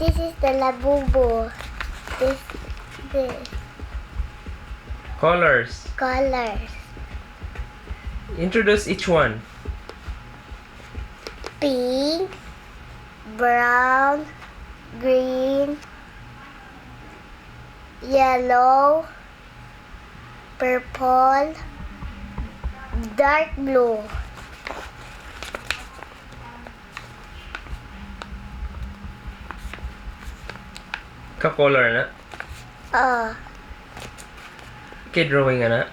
This is the Labubu. This Colors. colors. Introduce each one. Pink, brown, green, yellow, purple, dark blue. Ka-color na. Kay drawing na.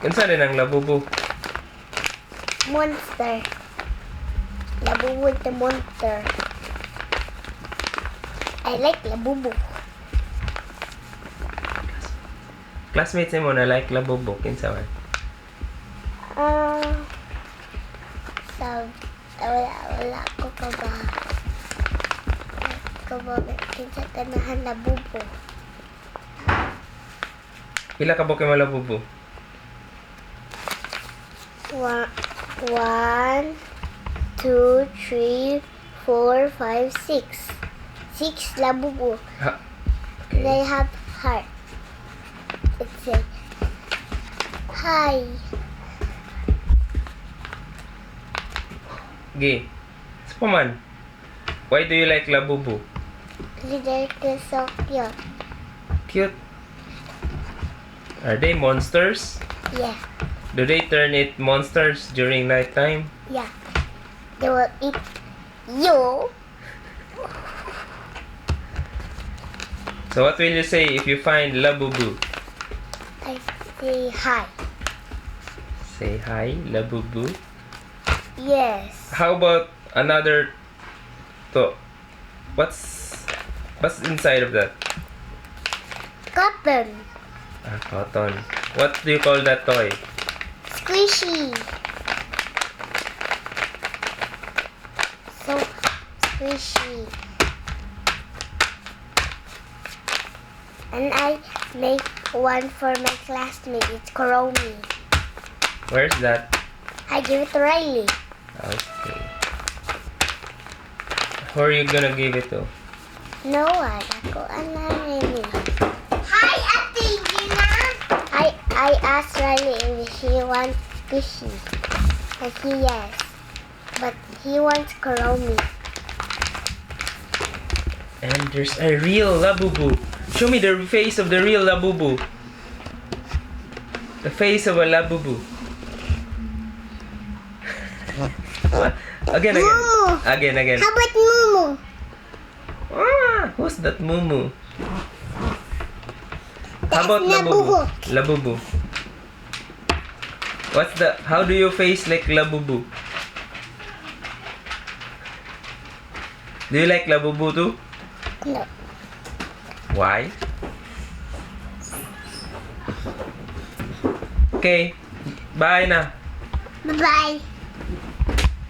Kinsa din ang Labubu? Monster. Labubu the monster. I like Labubu. Classmates mo na like Labubu. Kinsa man? Wala ko ka ba? Kinsa ganahan Labubu. Pila ka Pokemon Labubu? 1, 2, 3, 4, 5, 6. 6 Labubu. Ha. Okay. They have heart. It says, hi. Okay. Spaman. Why do you like Labubu? They're so cute. Cute. Are they monsters? Yeah, Do they turn it monsters during nighttime? yeah. They will eat you. So what will you say if you find Labubu? I say hi. Say hi, Labubu. Yes. How about another to? What's inside of that? Cotton. Cotton. What do you call that toy? Squishy. So squishy. And I make one for my classmate. It's Kuromi. Where's that? I give it to Riley. Okay. Who are you gonna give it to? No one. Ako na rin. Hi, Ate Gina. I asked Riley if he wants squishy. And he yes. But he wants Kuromi. And there's a real Labubu. Show me the face of the real Labubu. The face of a Labubu. Again. Mumu. Again. How about Mumu? Who's that Mumu? How about Labubu. Labubu. How do you face like Labubu? Do you like Labubu too? No. Why? Okay. Bye na. Bye-bye.